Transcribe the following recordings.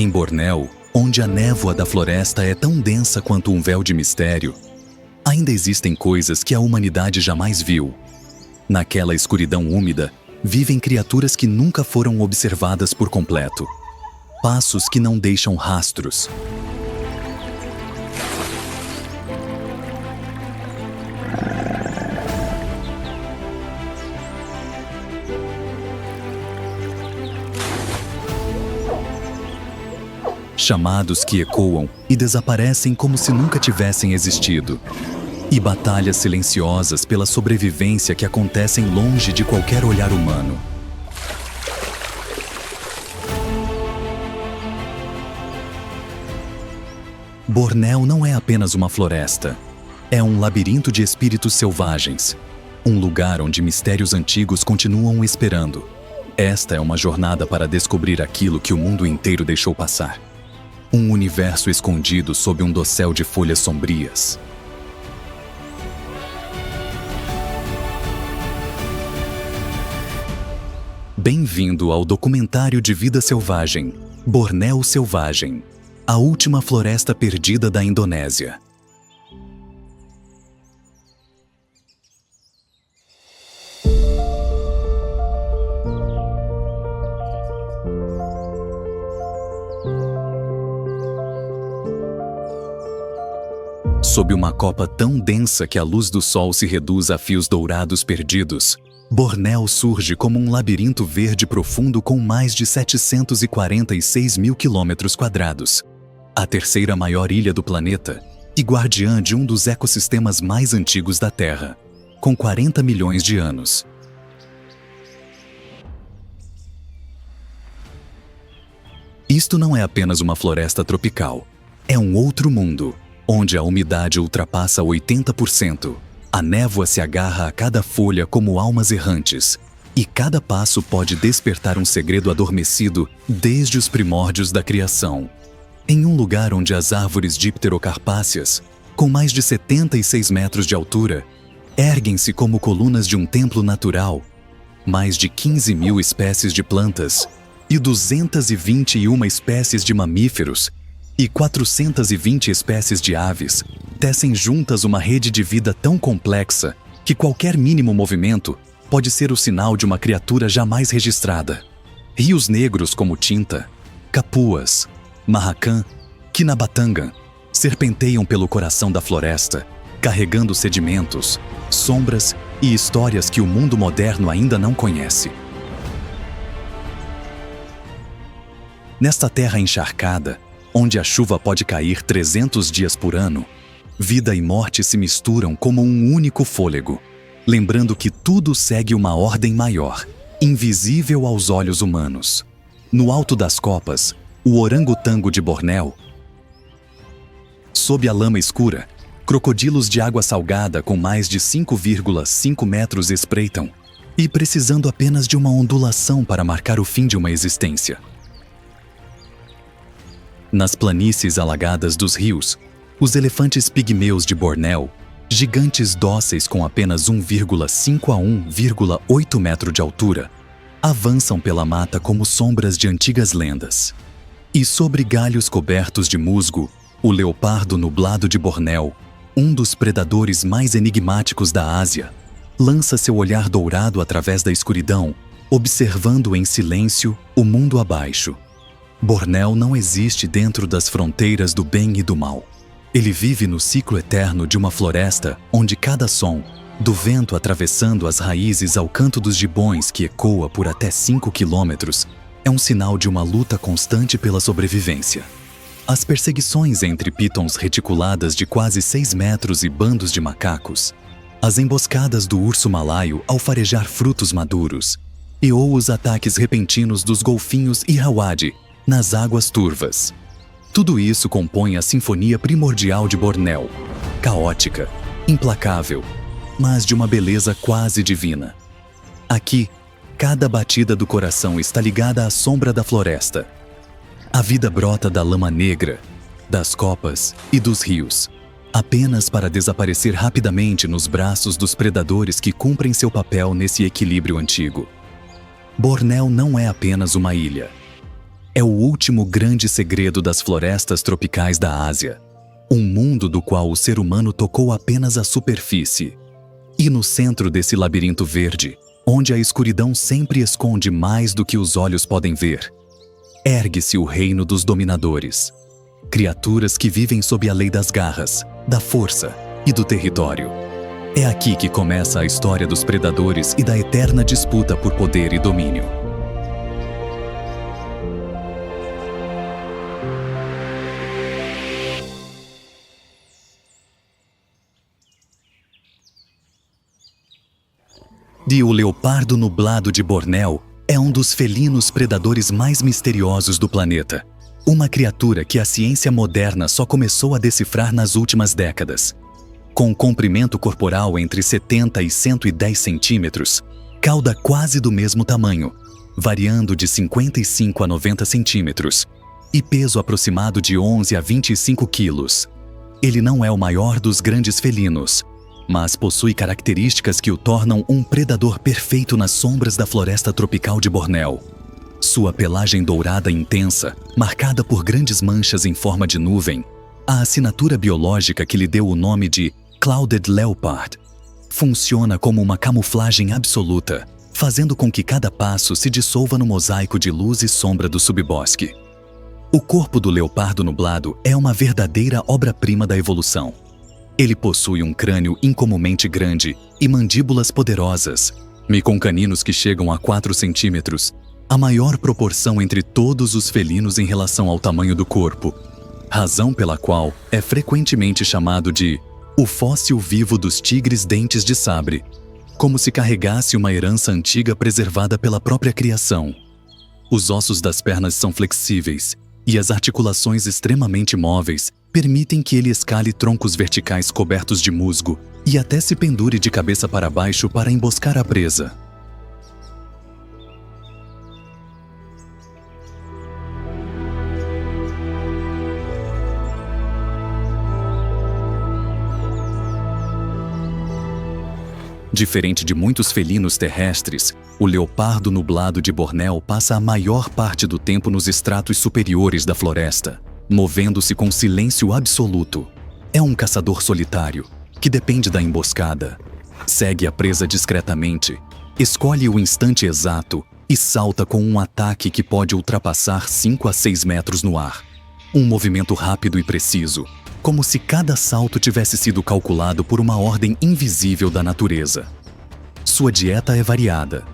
Em Bornéu, onde a névoa da floresta é tão densa quanto um véu de mistério, ainda existem coisas que a humanidade jamais viu. Naquela escuridão úmida, vivem criaturas que nunca foram observadas por completo. Passos que não deixam rastros. Chamados que ecoam e desaparecem como se nunca tivessem existido. E batalhas silenciosas pela sobrevivência que acontecem longe de qualquer olhar humano. Bornéu não é apenas uma floresta. É um labirinto de espíritos selvagens. Um lugar onde mistérios antigos continuam esperando. Esta é uma jornada para descobrir aquilo que o mundo inteiro deixou passar. Um universo escondido sob um dossel de folhas sombrias. Bem-vindo ao documentário de vida selvagem, Bornéu Selvagem, a última floresta perdida da Indonésia. Sob uma copa tão densa que a luz do sol se reduz a fios dourados perdidos, Bornéu surge como um labirinto verde profundo com mais de 746 mil quilômetros quadrados. A terceira maior ilha do planeta e guardiã de um dos ecossistemas mais antigos da Terra, com 40 milhões de anos. Isto não é apenas uma floresta tropical. É um outro mundo, onde a umidade ultrapassa 80%. A névoa se agarra a cada folha como almas errantes, e cada passo pode despertar um segredo adormecido desde os primórdios da criação. Em um lugar onde as árvores dipterocarpáceas, com mais de 76 metros de altura, erguem-se como colunas de um templo natural, mais de 15 mil espécies de plantas e 221 espécies de mamíferos e 420 espécies de aves tecem juntas uma rede de vida tão complexa que qualquer mínimo movimento pode ser o sinal de uma criatura jamais registrada. Rios negros como Tinta, Capuas, Mahakam, Kinabatangan serpenteiam pelo coração da floresta, carregando sedimentos, sombras e histórias que o mundo moderno ainda não conhece. Nesta terra encharcada, onde a chuva pode cair 300 dias por ano, vida e morte se misturam como um único fôlego, lembrando que tudo segue uma ordem maior, invisível aos olhos humanos. No alto das copas, o orangotango de Bornéu. Sob a lama escura, crocodilos de água salgada com mais de 5,5 metros espreitam, e precisando apenas de uma ondulação para marcar o fim de uma existência. Nas planícies alagadas dos rios, os elefantes pigmeus de Bornéu, gigantes dóceis com apenas 1,5 a 1,8 metro de altura, avançam pela mata como sombras de antigas lendas. E sobre galhos cobertos de musgo, o leopardo nublado de Bornéu, um dos predadores mais enigmáticos da Ásia, lança seu olhar dourado através da escuridão, observando em silêncio o mundo abaixo. Bornéu não existe dentro das fronteiras do bem e do mal. Ele vive no ciclo eterno de uma floresta onde cada som, do vento atravessando as raízes ao canto dos gibões que ecoa por até 5 quilômetros, é um sinal de uma luta constante pela sobrevivência. As perseguições entre pitons reticuladas de quase 6 metros e bandos de macacos, as emboscadas do urso malaio ao farejar frutos maduros, e ou os ataques repentinos dos golfinhos irrawaddy nas águas turvas. Tudo isso compõe a sinfonia primordial de Bornéu, caótica, implacável, mas de uma beleza quase divina. Aqui, cada batida do coração está ligada à sombra da floresta. A vida brota da lama negra, das copas e dos rios, apenas para desaparecer rapidamente nos braços dos predadores que cumprem seu papel nesse equilíbrio antigo. Bornéu não é apenas uma ilha. É o último grande segredo das florestas tropicais da Ásia. Um mundo do qual o ser humano tocou apenas a superfície. E no centro desse labirinto verde, onde a escuridão sempre esconde mais do que os olhos podem ver, ergue-se o reino dos dominadores. Criaturas que vivem sob a lei das garras, da força e do território. É aqui que começa a história dos predadores e da eterna disputa por poder e domínio. O leopardo nublado de Bornéu é um dos felinos predadores mais misteriosos do planeta. Uma criatura que a ciência moderna só começou a decifrar nas últimas décadas. Com um comprimento corporal entre 70 e 110 centímetros, cauda quase do mesmo tamanho, variando de 55 a 90 centímetros, e peso aproximado de 11 a 25 quilos. Ele não é o maior dos grandes felinos, mas possui características que o tornam um predador perfeito nas sombras da floresta tropical de Bornéu. Sua pelagem dourada intensa, marcada por grandes manchas em forma de nuvem, a assinatura biológica que lhe deu o nome de Clouded Leopard, funciona como uma camuflagem absoluta, fazendo com que cada passo se dissolva no mosaico de luz e sombra do subbosque. O corpo do leopardo nublado é uma verdadeira obra-prima da evolução. Ele possui um crânio incomumente grande e mandíbulas poderosas, com caninos que chegam a 4 centímetros, a maior proporção entre todos os felinos em relação ao tamanho do corpo, razão pela qual é frequentemente chamado de o fóssil vivo dos tigres dentes de sabre, como se carregasse uma herança antiga preservada pela própria criação. Os ossos das pernas são flexíveis e as articulações extremamente móveis permitem que ele escale troncos verticais cobertos de musgo e até se pendure de cabeça para baixo para emboscar a presa. Diferente de muitos felinos terrestres, o leopardo nublado de Bornéu passa a maior parte do tempo nos estratos superiores da floresta, movendo-se com silêncio absoluto. É um caçador solitário, que depende da emboscada. Segue a presa discretamente, escolhe o instante exato e salta com um ataque que pode ultrapassar 5 a 6 metros no ar. Um movimento rápido e preciso, como se cada salto tivesse sido calculado por uma ordem invisível da natureza. Sua dieta é variada: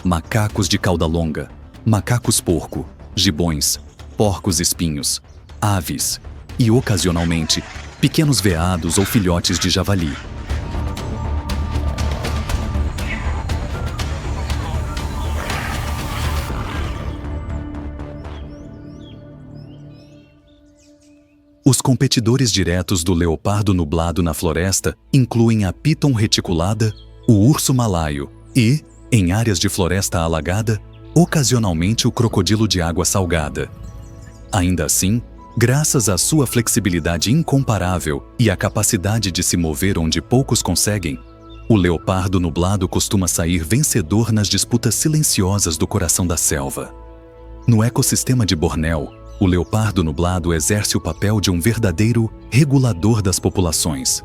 macacos de cauda longa, macacos porco, gibões, porcos espinhos, aves e, ocasionalmente, pequenos veados ou filhotes de javali. Os competidores diretos do leopardo nublado na floresta incluem a piton reticulada, o urso malaio e, em áreas de floresta alagada, ocasionalmente o crocodilo de água salgada. Ainda assim, graças à sua flexibilidade incomparável e à capacidade de se mover onde poucos conseguem, o leopardo nublado costuma sair vencedor nas disputas silenciosas do coração da selva. No ecossistema de Bornéu, o leopardo nublado exerce o papel de um verdadeiro regulador das populações.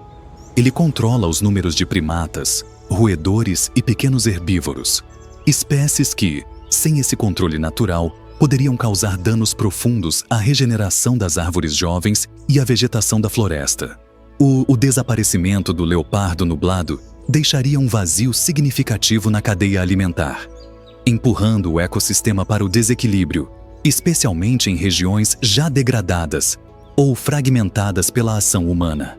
Ele controla os números de primatas, roedores e pequenos herbívoros, espécies que, sem esse controle natural, poderiam causar danos profundos à regeneração das árvores jovens e à vegetação da floresta. O desaparecimento do leopardo nublado deixaria um vazio significativo na cadeia alimentar, empurrando o ecossistema para o desequilíbrio, especialmente em regiões já degradadas ou fragmentadas pela ação humana.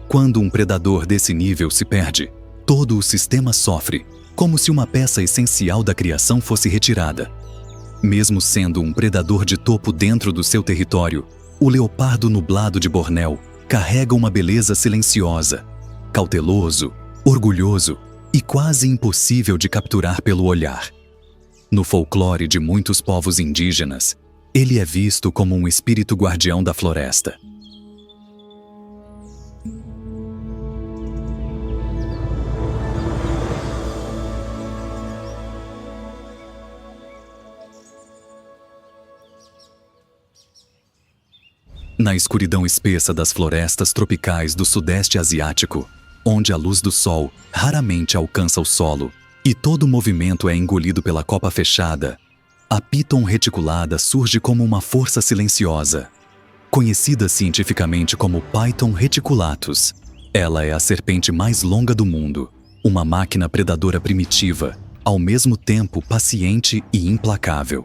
Quando um predador desse nível se perde, todo o sistema sofre, como se uma peça essencial da criação fosse retirada. Mesmo sendo um predador de topo dentro do seu território, o leopardo nublado de Bornéu carrega uma beleza silenciosa, cauteloso, orgulhoso e quase impossível de capturar pelo olhar. No folclore de muitos povos indígenas, ele é visto como um espírito guardião da floresta. Na escuridão espessa das florestas tropicais do Sudeste Asiático, onde a luz do sol raramente alcança o solo e todo o movimento é engolido pela copa fechada, a Piton reticulada surge como uma força silenciosa. Conhecida cientificamente como Python reticulatus, ela é a serpente mais longa do mundo, uma máquina predadora primitiva, ao mesmo tempo paciente e implacável.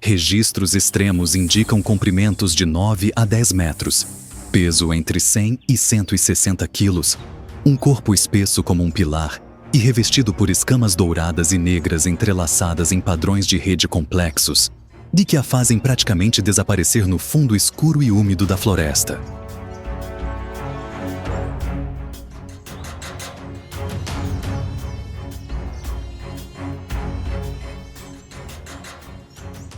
Registros extremos indicam comprimentos de 9 a 10 metros, peso entre 100 e 160 quilos, um corpo espesso como um pilar e revestido por escamas douradas e negras entrelaçadas em padrões de rede complexos, de que a fazem praticamente desaparecer no fundo escuro e úmido da floresta.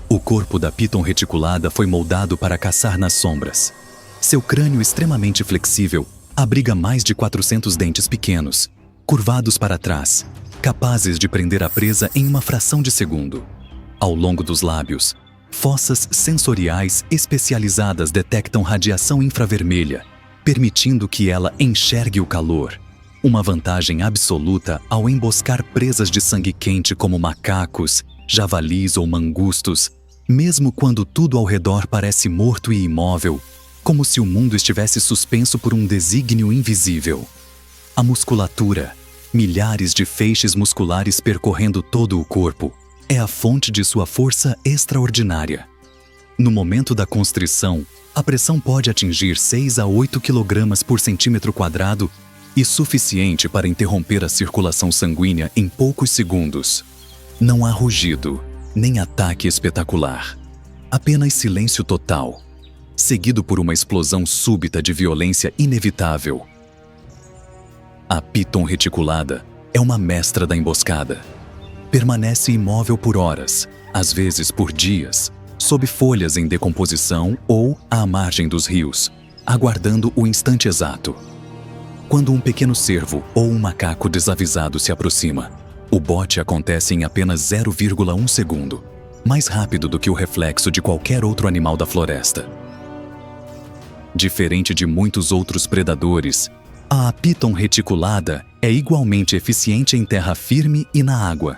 O corpo da Piton reticulada foi moldado para caçar nas sombras. Seu crânio extremamente flexível abriga mais de 400 dentes pequenos, curvados para trás, capazes de prender a presa em uma fração de segundo. Ao longo dos lábios, fossas sensoriais especializadas detectam radiação infravermelha, permitindo que ela enxergue o calor, uma vantagem absoluta ao emboscar presas de sangue quente como macacos, javalis ou mangustos, mesmo quando tudo ao redor parece morto e imóvel, como se o mundo estivesse suspenso por um desígnio invisível. A musculatura, milhares de feixes musculares percorrendo todo o corpo, é a fonte de sua força extraordinária. No momento da constrição, a pressão pode atingir 6 a 8 kg por centímetro quadrado e suficiente para interromper a circulação sanguínea em poucos segundos. Não há rugido, nem ataque espetacular. Apenas silêncio total, seguido por uma explosão súbita de violência inevitável. A Piton reticulada é uma mestra da emboscada. Permanece imóvel por horas, às vezes por dias, sob folhas em decomposição ou à margem dos rios, aguardando o instante exato. Quando um pequeno cervo ou um macaco desavisado se aproxima, o bote acontece em apenas 0,1 segundo, mais rápido do que o reflexo de qualquer outro animal da floresta. Diferente de muitos outros predadores, a Piton reticulada é igualmente eficiente em terra firme e na água.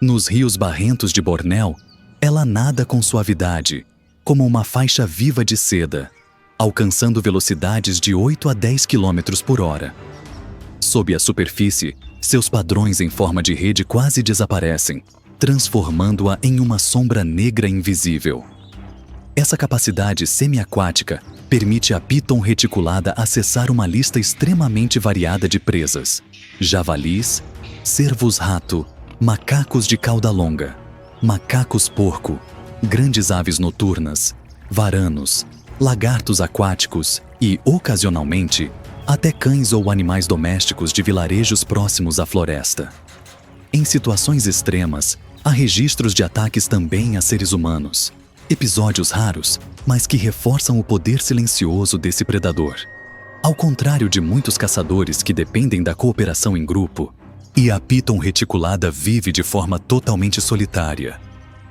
Nos rios barrentos de Bornéu, ela nada com suavidade, como uma faixa viva de seda, alcançando velocidades de 8 a 10 km por hora. Sob a superfície, seus padrões em forma de rede quase desaparecem, transformando-a em uma sombra negra invisível. Essa capacidade semiaquática permite à Piton reticulada acessar uma lista extremamente variada de presas: javalis, cervos-rato, macacos de cauda longa, macacos-porco, grandes aves noturnas, varanos, lagartos aquáticos e, ocasionalmente, até cães ou animais domésticos de vilarejos próximos à floresta. Em situações extremas, há registros de ataques também a seres humanos. Episódios raros, mas que reforçam o poder silencioso desse predador. Ao contrário de muitos caçadores que dependem da cooperação em grupo, a Piton reticulada vive de forma totalmente solitária.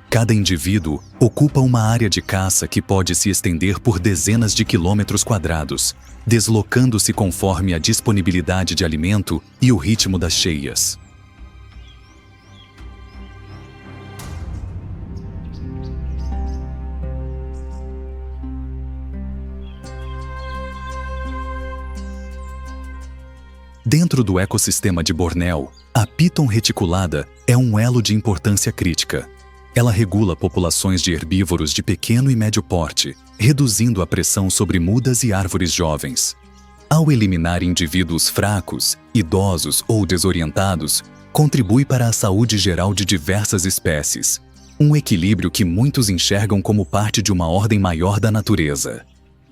Cada indivíduo ocupa uma área de caça que pode se estender por dezenas de quilômetros quadrados, deslocando-se conforme a disponibilidade de alimento e o ritmo das cheias. Dentro do ecossistema de Bornéu, a Piton reticulada é um elo de importância crítica. Ela regula populações de herbívoros de pequeno e médio porte, reduzindo a pressão sobre mudas e árvores jovens. Ao eliminar indivíduos fracos, idosos ou desorientados, contribui para a saúde geral de diversas espécies, um equilíbrio que muitos enxergam como parte de uma ordem maior da natureza.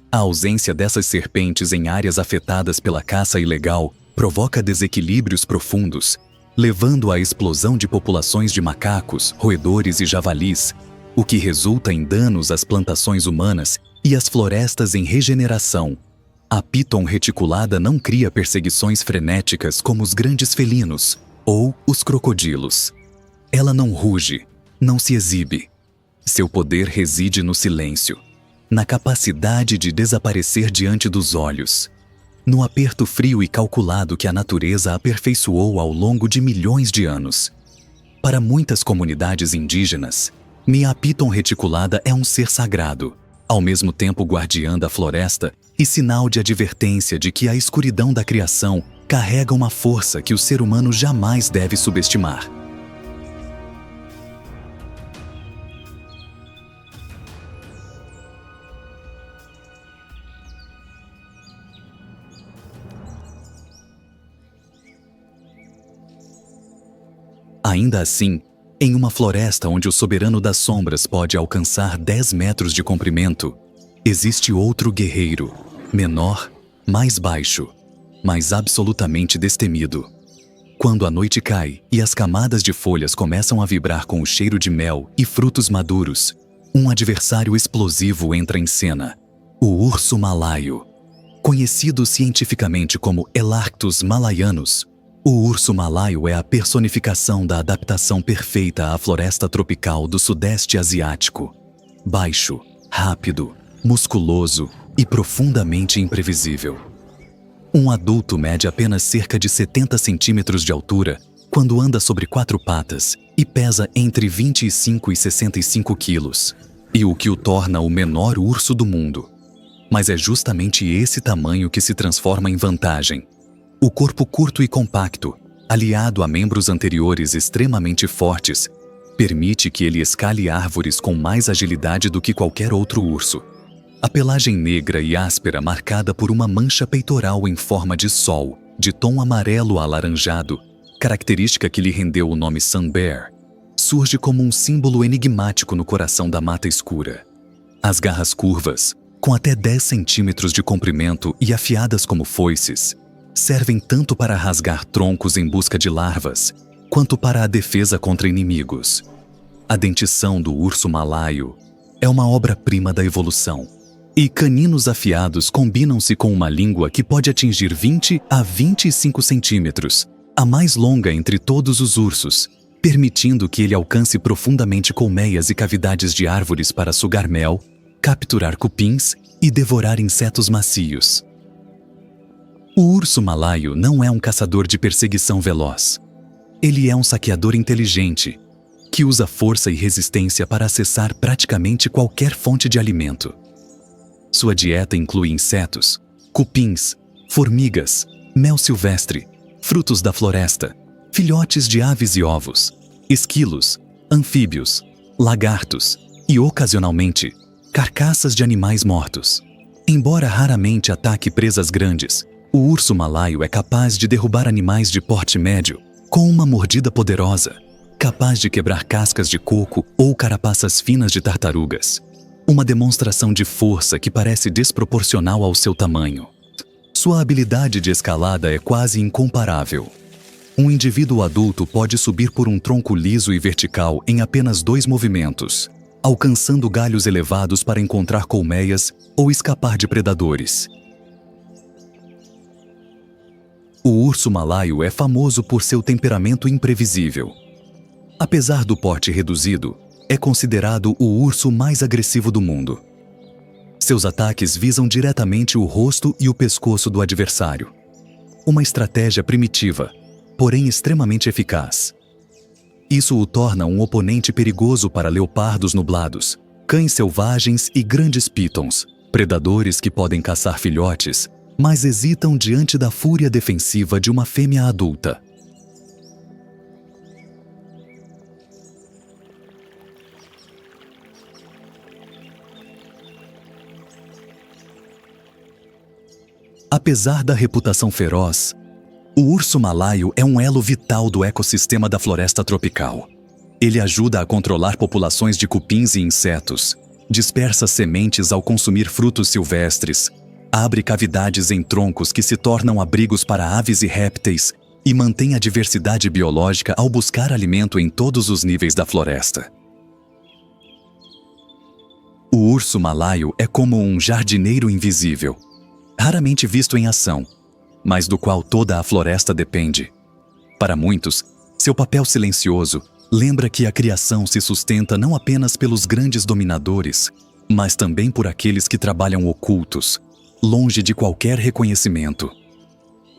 A ausência dessas serpentes em áreas afetadas pela caça ilegal provoca desequilíbrios profundos, levando à explosão de populações de macacos, roedores e javalis, o que resulta em danos às plantações humanas e às florestas em regeneração. A Piton reticulada não cria perseguições frenéticas como os grandes felinos ou os crocodilos. Ela não ruge, não se exibe. Seu poder reside no silêncio, na capacidade de desaparecer diante dos olhos, no aperto frio e calculado que a natureza aperfeiçoou ao longo de milhões de anos. Para muitas comunidades indígenas, Mia Piton reticulada é um ser sagrado, ao mesmo tempo guardiã da floresta e sinal de advertência de que a escuridão da criação carrega uma força que o ser humano jamais deve subestimar. Ainda assim, em uma floresta onde o soberano das sombras pode alcançar 10 metros de comprimento, existe outro guerreiro, menor, mais baixo, mas absolutamente destemido. Quando a noite cai e as camadas de folhas começam a vibrar com o cheiro de mel e frutos maduros, um adversário explosivo entra em cena: o urso malaio. Conhecido cientificamente como Elarctus malaianus, o urso malaio é a personificação da adaptação perfeita à floresta tropical do Sudeste Asiático. Baixo, rápido, musculoso e profundamente imprevisível. Um adulto mede apenas cerca de 70 centímetros de altura quando anda sobre 4 patas e pesa entre 25 e 65 quilos, e o que o torna o menor urso do mundo. Mas é justamente esse tamanho que se transforma em vantagem. O corpo curto e compacto, aliado a membros anteriores extremamente fortes, permite que ele escale árvores com mais agilidade do que qualquer outro urso. A pelagem negra e áspera marcada por uma mancha peitoral em forma de sol, de tom amarelo alaranjado, característica que lhe rendeu o nome Sun Bear, surge como um símbolo enigmático no coração da mata escura. As garras curvas, com até 10 centímetros de comprimento e afiadas como foices, servem tanto para rasgar troncos em busca de larvas, quanto para a defesa contra inimigos. A dentição do urso malaio é uma obra-prima da evolução, e caninos afiados combinam-se com uma língua que pode atingir 20 a 25 centímetros, a mais longa entre todos os ursos, permitindo que ele alcance profundamente colmeias e cavidades de árvores para sugar mel, capturar cupins e devorar insetos macios. O urso malaio não é um caçador de perseguição veloz. Ele é um saqueador inteligente, que usa força e resistência para acessar praticamente qualquer fonte de alimento. Sua dieta inclui insetos, cupins, formigas, mel silvestre, frutos da floresta, filhotes de aves e ovos, esquilos, anfíbios, lagartos e, ocasionalmente, carcaças de animais mortos. Embora raramente ataque presas grandes, o urso malaio é capaz de derrubar animais de porte médio com uma mordida poderosa, capaz de quebrar cascas de coco ou carapaças finas de tartarugas. Uma demonstração de força que parece desproporcional ao seu tamanho. Sua habilidade de escalada é quase incomparável. Um indivíduo adulto pode subir por um tronco liso e vertical em apenas 2 movimentos, alcançando galhos elevados para encontrar colmeias ou escapar de predadores. O urso malaio é famoso por seu temperamento imprevisível. Apesar do porte reduzido, é considerado o urso mais agressivo do mundo. Seus ataques visam diretamente o rosto e o pescoço do adversário. Uma estratégia primitiva, porém extremamente eficaz. Isso o torna um oponente perigoso para leopardos nublados, cães selvagens e grandes pitons, predadores que podem caçar filhotes, mas hesitam diante da fúria defensiva de uma fêmea adulta. Apesar da reputação feroz, o urso malaio é um elo vital do ecossistema da floresta tropical. Ele ajuda a controlar populações de cupins e insetos, dispersa sementes ao consumir frutos silvestres, abre cavidades em troncos que se tornam abrigos para aves e répteis e mantém a diversidade biológica ao buscar alimento em todos os níveis da floresta. O urso malaio é como um jardineiro invisível, raramente visto em ação, mas do qual toda a floresta depende. Para muitos, seu papel silencioso lembra que a criação se sustenta não apenas pelos grandes dominadores, mas também por aqueles que trabalham ocultos, longe de qualquer reconhecimento.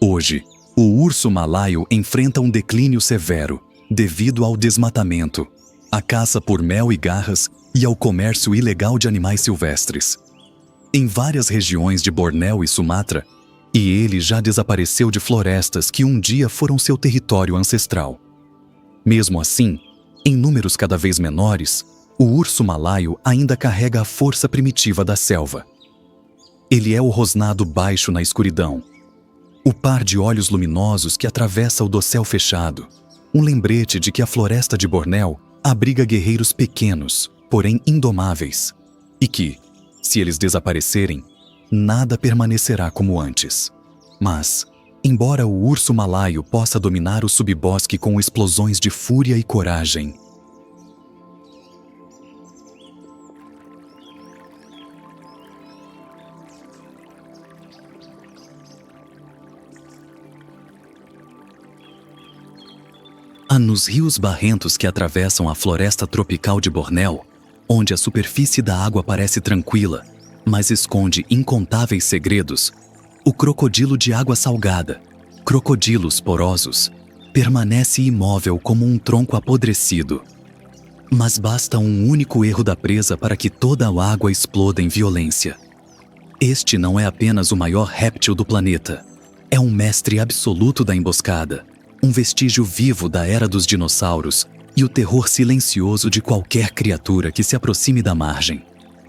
Hoje, o urso malaio enfrenta um declínio severo devido ao desmatamento, à caça por mel e garras e ao comércio ilegal de animais silvestres. Em várias regiões de Bornéu e Sumatra, e ele já desapareceu de florestas que um dia foram seu território ancestral. Mesmo assim, em números cada vez menores, o urso malaio ainda carrega a força primitiva da selva. Ele é o rosnado baixo na escuridão, o par de olhos luminosos que atravessa o dossel fechado, um lembrete de que a floresta de Bornéu abriga guerreiros pequenos, porém indomáveis, e que, se eles desaparecerem, nada permanecerá como antes. Mas, embora o urso malaio possa dominar o subbosque com explosões de fúria e coragem, há nos rios barrentos que atravessam a floresta tropical de Bornéu, onde a superfície da água parece tranquila, mas esconde incontáveis segredos, o crocodilo de água salgada, crocodilos porosos, permanece imóvel como um tronco apodrecido. Mas basta um único erro da presa para que toda a água exploda em violência. Este não é apenas o maior réptil do planeta. É um mestre absoluto da emboscada, um vestígio vivo da era dos dinossauros e o terror silencioso de qualquer criatura que se aproxime da margem.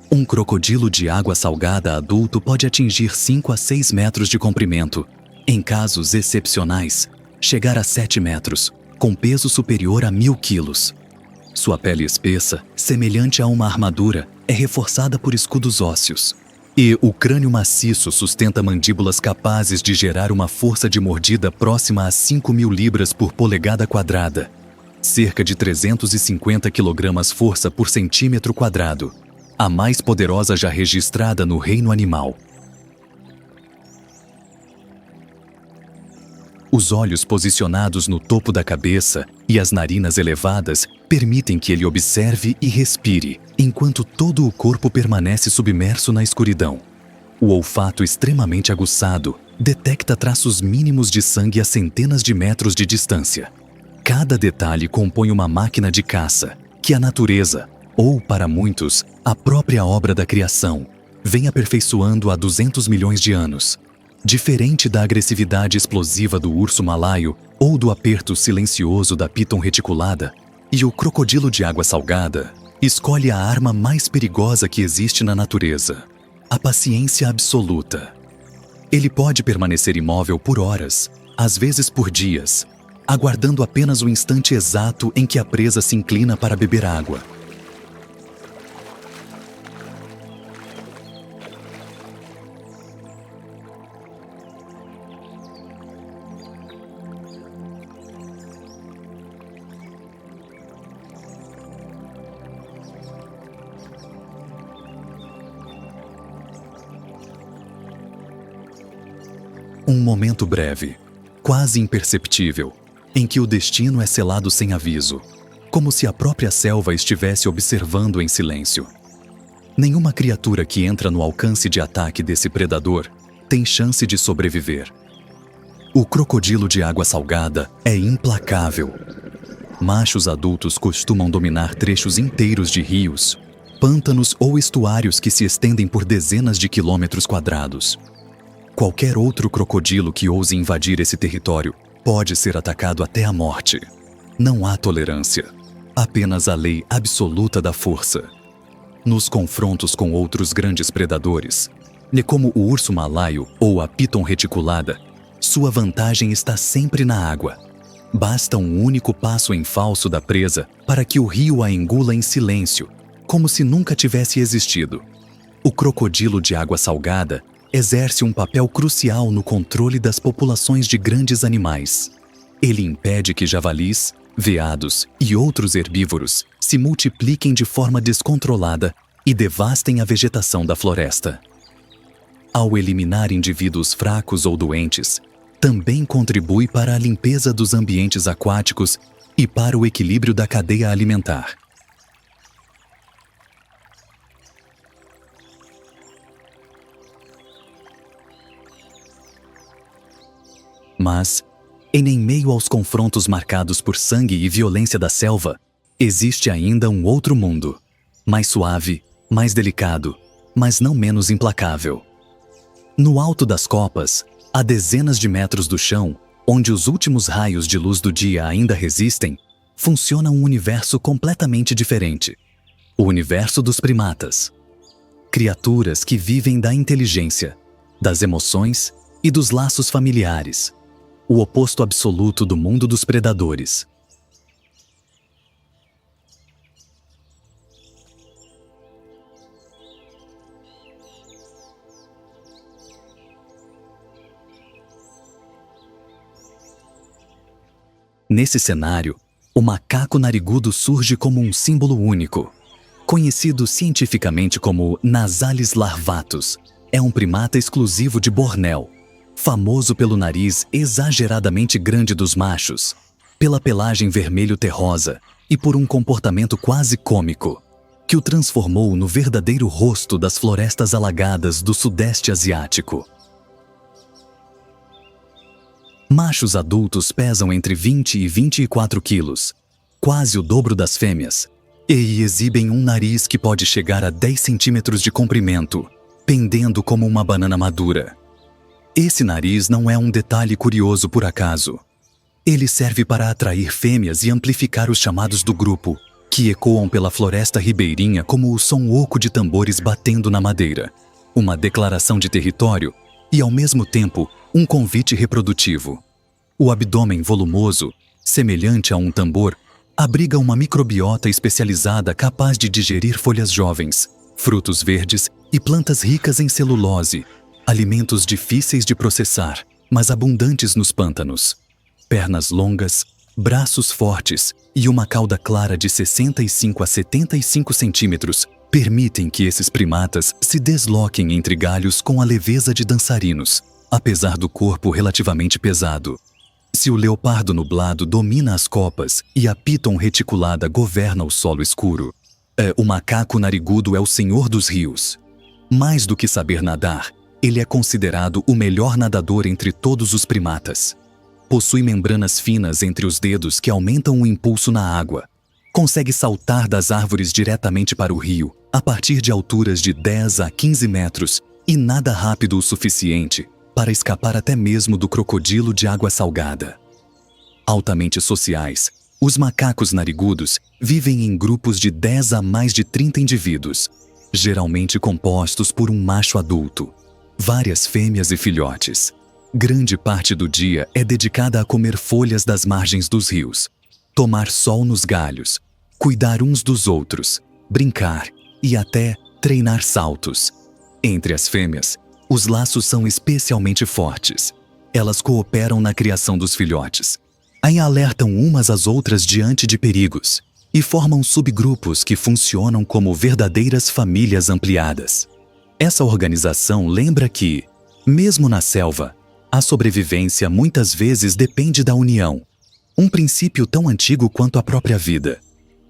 Um crocodilo de água salgada adulto pode atingir 5 a 6 metros de comprimento. Em casos excepcionais, chegar a 7 metros, com peso superior a 1.000 quilos. Sua pele espessa, semelhante a uma armadura, é reforçada por escudos ósseos. E o crânio maciço sustenta mandíbulas capazes de gerar uma força de mordida próxima a 5.000 libras por polegada quadrada. Cerca de 350 kg força por centímetro quadrado. A mais poderosa já registrada no reino animal. Os olhos posicionados no topo da cabeça e as narinas elevadas permitem que ele observe e respire, enquanto todo o corpo permanece submerso na escuridão. O olfato extremamente aguçado detecta traços mínimos de sangue a centenas de metros de distância. Cada detalhe compõe uma máquina de caça que a natureza, ou para muitos, a própria obra da criação, vem aperfeiçoando há 200 milhões de anos. Diferente da agressividade explosiva do urso malaio ou do aperto silencioso da piton reticulada, e o crocodilo de água salgada escolhe a arma mais perigosa que existe na natureza: a paciência absoluta. Ele pode permanecer imóvel por horas, às vezes por dias, aguardando apenas o instante exato em que a presa se inclina para beber água. Um momento breve, quase imperceptível, em que o destino é selado sem aviso, como se a própria selva estivesse observando em silêncio. Nenhuma criatura que entra no alcance de ataque desse predador tem chance de sobreviver. O crocodilo de água salgada é implacável. Machos adultos costumam dominar trechos inteiros de rios, pântanos ou estuários que se estendem por dezenas de quilômetros quadrados. Qualquer outro crocodilo que ouse invadir esse território pode ser atacado até a morte. Não há tolerância, apenas a lei absoluta da força. Nos confrontos com outros grandes predadores, como o urso malaio ou a piton reticulada, sua vantagem está sempre na água. Basta um único passo em falso da presa para que o rio a engula em silêncio, como se nunca tivesse existido. O crocodilo de água salgada exerce um papel crucial no controle das populações de grandes animais. Ele impede que javalis, veados e outros herbívoros se multipliquem de forma descontrolada e devastem a vegetação da floresta. Ao eliminar indivíduos fracos ou doentes, também contribui para a limpeza dos ambientes aquáticos e para o equilíbrio da cadeia alimentar. Mas, em meio aos confrontos marcados por sangue e violência da selva, existe ainda um outro mundo, mais suave, mais delicado, mas não menos implacável. No alto das copas, a dezenas de metros do chão, onde os últimos raios de luz do dia ainda resistem, funciona um universo completamente diferente. O universo dos primatas. Criaturas que vivem da inteligência, das emoções e dos laços familiares. O oposto absoluto do mundo dos predadores. Nesse cenário, o macaco narigudo surge como um símbolo único. Conhecido cientificamente como Nasalis larvatus, é um primata exclusivo de Bornéu, famoso pelo nariz exageradamente grande dos machos, pela pelagem vermelho-terrosa e por um comportamento quase cômico, que o transformou no verdadeiro rosto das florestas alagadas do Sudeste Asiático. Machos adultos pesam entre 20 e 24 quilos, quase o dobro das fêmeas, e exibem um nariz que pode chegar a 10 centímetros de comprimento, pendendo como uma banana madura. Esse nariz não é um detalhe curioso por acaso. Ele serve para atrair fêmeas e amplificar os chamados do grupo, que ecoam pela floresta ribeirinha como o som oco de tambores batendo na madeira, uma declaração de território e, ao mesmo tempo, um convite reprodutivo. O abdômen volumoso, semelhante a um tambor, abriga uma microbiota especializada capaz de digerir folhas jovens, frutos verdes e plantas ricas em celulose, alimentos difíceis de processar, mas abundantes nos pântanos. Pernas longas, braços fortes e uma cauda clara de 65 a 75 centímetros permitem que esses primatas se desloquem entre galhos com a leveza de dançarinos, apesar do corpo relativamente pesado. Se o leopardo nublado domina as copas e a piton reticulada governa o solo escuro, o macaco narigudo é o senhor dos rios. Mais do que saber nadar, ele é considerado o melhor nadador entre todos os primatas. Possui membranas finas entre os dedos que aumentam o impulso na água. Consegue saltar das árvores diretamente para o rio, a partir de alturas de 10 a 15 metros, e nada rápido o suficiente para escapar até mesmo do crocodilo de água salgada. Altamente sociais, os macacos narigudos vivem em grupos de 10 a mais de 30 indivíduos, geralmente compostos por um macho adulto, várias fêmeas e filhotes. Grande parte do dia é dedicada a comer folhas das margens dos rios, tomar sol nos galhos, cuidar uns dos outros, brincar e até treinar saltos. Entre as fêmeas, os laços são especialmente fortes. Elas cooperam na criação dos filhotes, aí alertam umas às outras diante de perigos e formam subgrupos que funcionam como verdadeiras famílias ampliadas. Essa organização lembra que, mesmo na selva, a sobrevivência muitas vezes depende da união, um princípio tão antigo quanto a própria vida.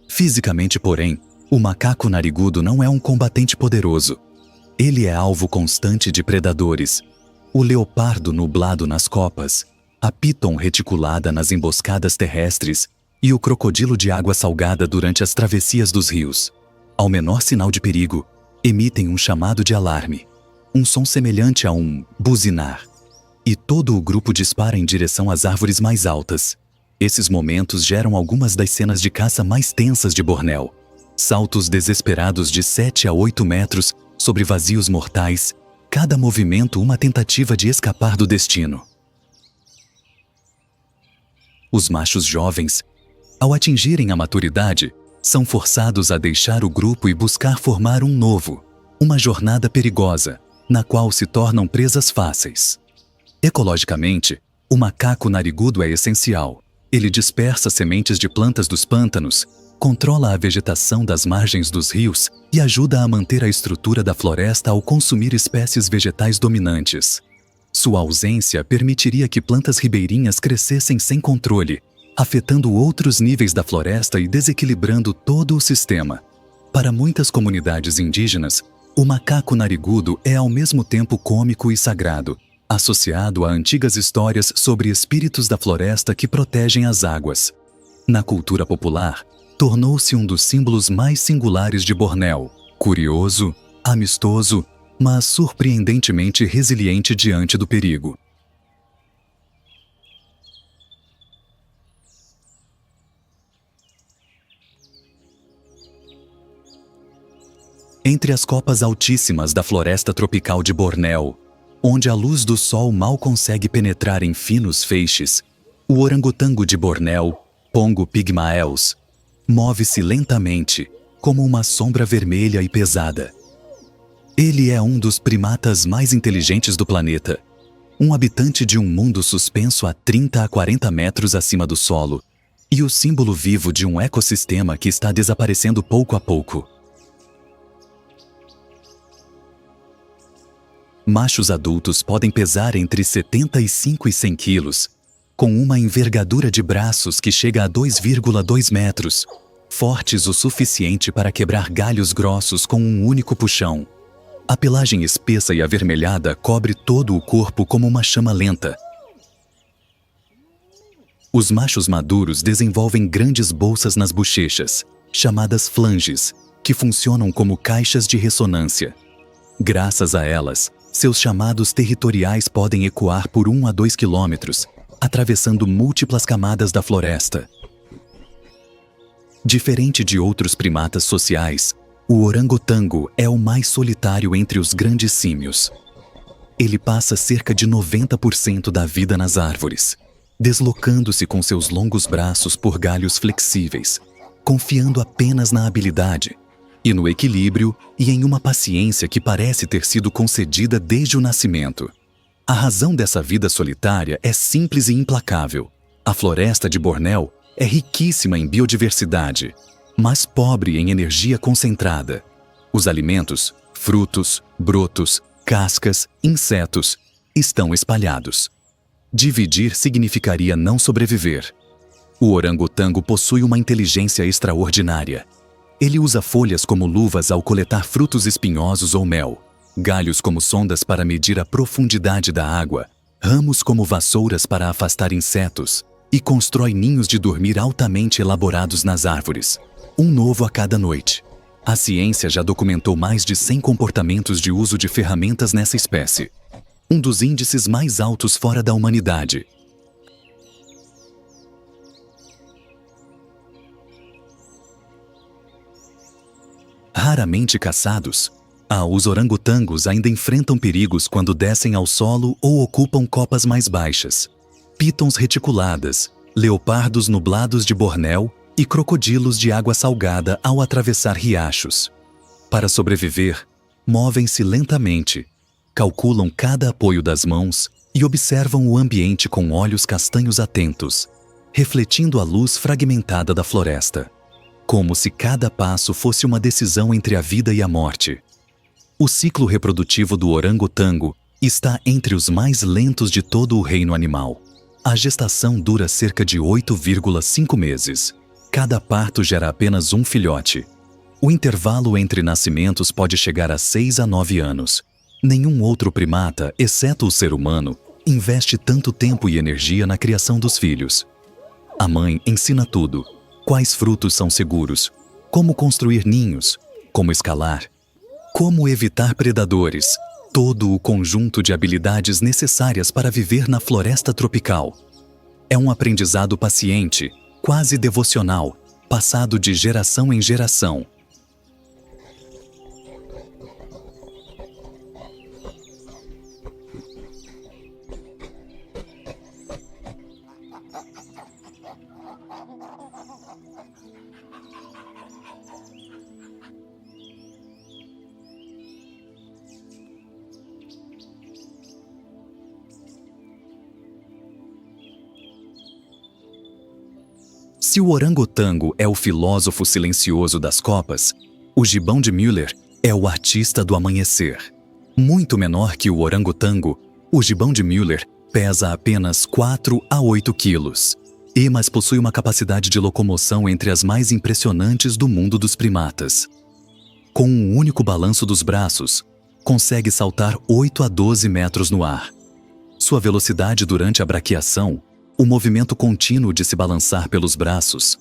Fisicamente, porém, o macaco narigudo não é um combatente poderoso. Ele é alvo constante de predadores. O leopardo nublado nas copas, a piton reticulada nas emboscadas terrestres e o crocodilo de água salgada durante as travessias dos rios. Ao menor sinal de perigo, emitem um chamado de alarme, um som semelhante a um buzinar. E todo o grupo dispara em direção às árvores mais altas. Esses momentos geram algumas das cenas de caça mais tensas de Bornéu. Saltos desesperados de 7 a 8 metros sobre vazios mortais, cada movimento uma tentativa de escapar do destino. Os machos jovens, ao atingirem a maturidade, são forçados a deixar o grupo e buscar formar um novo, uma jornada perigosa, na qual se tornam presas fáceis. Ecologicamente, o macaco narigudo é essencial. Ele dispersa sementes de plantas dos pântanos, controla a vegetação das margens dos rios e ajuda a manter a estrutura da floresta ao consumir espécies vegetais dominantes. Sua ausência permitiria que plantas ribeirinhas crescessem sem controle, afetando outros níveis da floresta e desequilibrando todo o sistema. Para muitas comunidades indígenas, o macaco narigudo é ao mesmo tempo cômico e sagrado. associado a antigas histórias sobre espíritos da floresta que protegem as águas. Na cultura popular, tornou-se um dos símbolos mais singulares de Bornéu, curioso, amistoso, mas surpreendentemente resiliente diante do perigo. Entre as copas altíssimas da floresta tropical de Bornéu, onde a luz do sol mal consegue penetrar em finos feixes, o orangotango de Bornéu, Pongo pygmaeus, move-se lentamente, como uma sombra vermelha e pesada. Ele é um dos primatas mais inteligentes do planeta, um habitante de um mundo suspenso a 30 a 40 metros acima do solo, e o símbolo vivo de um ecossistema que está desaparecendo pouco a pouco. Machos adultos podem pesar entre 75 e 100 quilos, com uma envergadura de braços que chega a 2,2 metros, fortes o suficiente para quebrar galhos grossos com um único puxão. A pelagem espessa e avermelhada cobre todo o corpo como uma chama lenta. Os machos maduros desenvolvem grandes bolsas nas bochechas, chamadas flanges, que funcionam como caixas de ressonância. Graças a elas, seus chamados territoriais podem ecoar por 1 a 2 quilômetros, atravessando múltiplas camadas da floresta. Diferente de outros primatas sociais, o orangotango é o mais solitário entre os grandes símios. Ele passa cerca de 90% da vida nas árvores, deslocando-se com seus longos braços por galhos flexíveis, confiando apenas na habilidade e no equilíbrio e em uma paciência que parece ter sido concedida desde o nascimento. A razão dessa vida solitária é simples e implacável. A floresta de Bornéu é riquíssima em biodiversidade, mas pobre em energia concentrada. Os alimentos, frutos, brotos, cascas, insetos, estão espalhados. Dividir significaria não sobreviver. O orangotango possui uma inteligência extraordinária. Ele usa folhas como luvas ao coletar frutos espinhosos ou mel, galhos como sondas para medir a profundidade da água, ramos como vassouras para afastar insetos, e constrói ninhos de dormir altamente elaborados nas árvores, um novo a cada noite. A ciência já documentou mais de 100 comportamentos de uso de ferramentas nessa espécie, um dos índices mais altos fora da humanidade. Raramente caçados, os orangotangos ainda enfrentam perigos quando descem ao solo ou ocupam copas mais baixas. Pitons reticuladas, leopardos nublados de Bornéu e crocodilos de água salgada ao atravessar riachos. Para sobreviver, movem-se lentamente, calculam cada apoio das mãos e observam o ambiente com olhos castanhos atentos, refletindo a luz fragmentada da floresta, como se cada passo fosse uma decisão entre a vida e a morte. O ciclo reprodutivo do orangotango está entre os mais lentos de todo o reino animal. A gestação dura cerca de 8,5 meses. Cada parto gera apenas um filhote. O intervalo entre nascimentos pode chegar a 6 a 9 anos. Nenhum outro primata, exceto o ser humano, investe tanto tempo e energia na criação dos filhos. A mãe ensina tudo. Quais frutos são seguros, como construir ninhos, como escalar, como evitar predadores, todo o conjunto de habilidades necessárias para viver na floresta tropical. É um aprendizado paciente, quase devocional, passado de geração em geração. Se o orangotango é o filósofo silencioso das copas, o gibão de Müller é o artista do amanhecer. Muito menor que o orangotango, o gibão de Müller pesa apenas 4 a 8 quilos, mas possui uma capacidade de locomoção entre as mais impressionantes do mundo dos primatas. Com um único balanço dos braços, consegue saltar 8 a 12 metros no ar. Sua velocidade durante a braquiação, o movimento contínuo de se balançar pelos braços,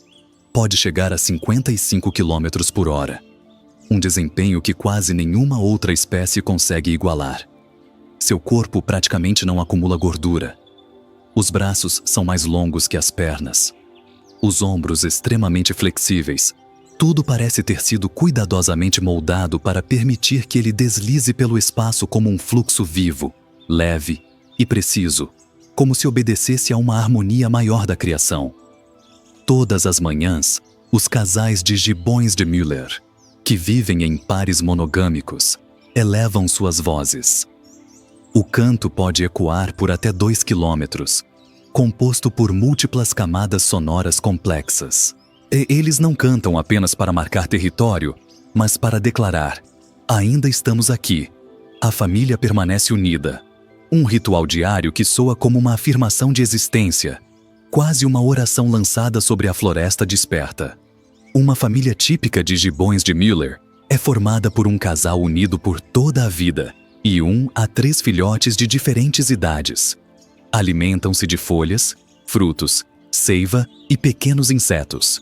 pode chegar a 55 km por hora. Um desempenho que quase nenhuma outra espécie consegue igualar. Seu corpo praticamente não acumula gordura. Os braços são mais longos que as pernas. Os ombros extremamente flexíveis. Tudo parece ter sido cuidadosamente moldado para permitir que ele deslize pelo espaço como um fluxo vivo, leve e preciso, como se obedecesse a uma harmonia maior da criação. Todas as manhãs, os casais de gibões de Müller, que vivem em pares monogâmicos, elevam suas vozes. O canto pode ecoar por até 2 quilômetros, composto por múltiplas camadas sonoras complexas. E eles não cantam apenas para marcar território, mas para declarar: ainda estamos aqui. A família permanece unida. Um ritual diário que soa como uma afirmação de existência, quase uma oração lançada sobre a floresta desperta. Uma família típica de gibões de Müller é formada por um casal unido por toda a vida e 1 a 3 filhotes de diferentes idades. Alimentam-se de folhas, frutos, seiva e pequenos insetos.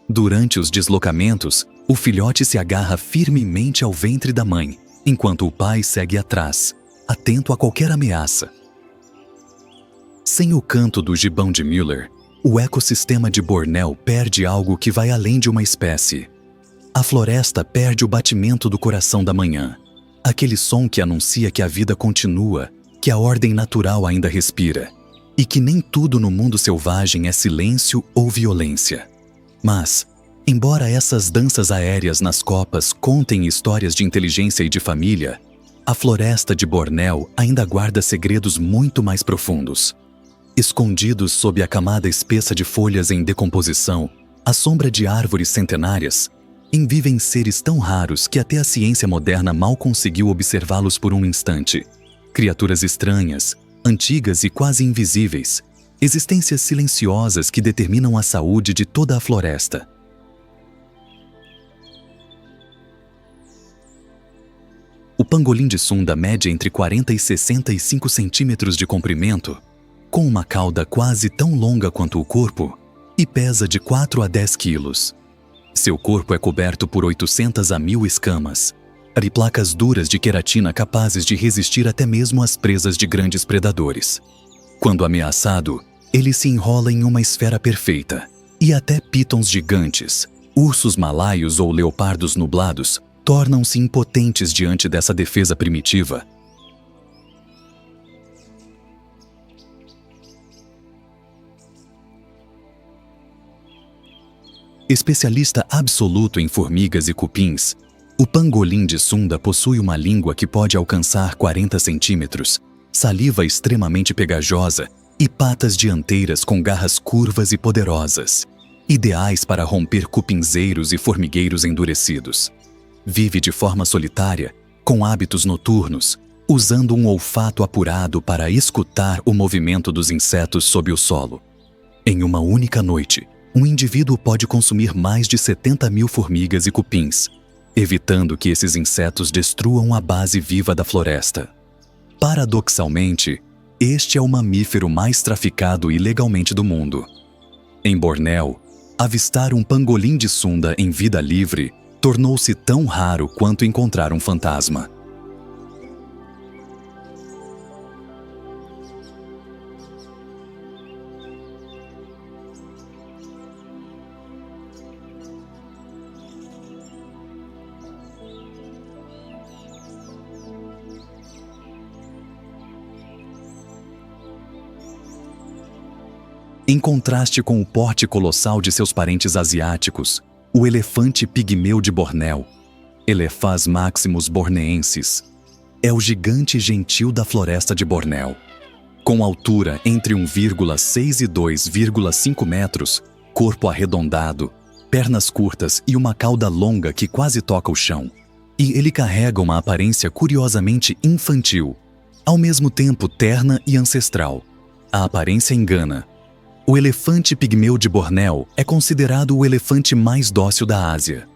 Durante os deslocamentos, o filhote se agarra firmemente ao ventre da mãe, enquanto o pai segue atrás, atento a qualquer ameaça. Sem o canto do gibão de Müller, o ecossistema de Bornéu perde algo que vai além de uma espécie. A floresta perde o batimento do coração da manhã, aquele som que anuncia que a vida continua, que a ordem natural ainda respira, e que nem tudo no mundo selvagem é silêncio ou violência. Mas, embora essas danças aéreas nas copas contem histórias de inteligência e de família, a floresta de Bornéu ainda guarda segredos muito mais profundos. Escondidos sob a camada espessa de folhas em decomposição, à sombra de árvores centenárias, vivem seres tão raros que até a ciência moderna mal conseguiu observá-los por um instante. Criaturas estranhas, antigas e quase invisíveis, existências silenciosas que determinam a saúde de toda a floresta. O pangolim de Sunda mede entre 40 e 65 centímetros de comprimento, com uma cauda quase tão longa quanto o corpo, e pesa de 4 a 10 quilos. Seu corpo é coberto por 800 a 1000 escamas, e placas duras de queratina capazes de resistir até mesmo às presas de grandes predadores. Quando ameaçado, ele se enrola em uma esfera perfeita, e até pitons gigantes, ursos malaios ou leopardos nublados tornam-se impotentes diante dessa defesa primitiva. Especialista absoluto em formigas e cupins, o pangolim de Sunda possui uma língua que pode alcançar 40 centímetros, saliva extremamente pegajosa e patas dianteiras com garras curvas e poderosas, ideais para romper cupinzeiros e formigueiros endurecidos. Vive de forma solitária, com hábitos noturnos, usando um olfato apurado para escutar o movimento dos insetos sob o solo. Em uma única noite, um indivíduo pode consumir mais de 70 mil formigas e cupins, evitando que esses insetos destruam a base viva da floresta. Paradoxalmente, este é o mamífero mais traficado ilegalmente do mundo. Em Bornéu, avistar um pangolim de Sunda em vida livre tornou-se tão raro quanto encontrar um fantasma. Em contraste com o porte colossal de seus parentes asiáticos, o elefante pigmeu de Bornéu, Elephas maximus borneensis, é o gigante gentil da floresta de Bornéu. Com altura entre 1,6 e 2,5 metros, corpo arredondado, pernas curtas e uma cauda longa que quase toca o chão. E ele carrega uma aparência curiosamente infantil, ao mesmo tempo terna e ancestral. A aparência engana. O elefante pigmeu de Bornéu é considerado o elefante mais dócil da Ásia.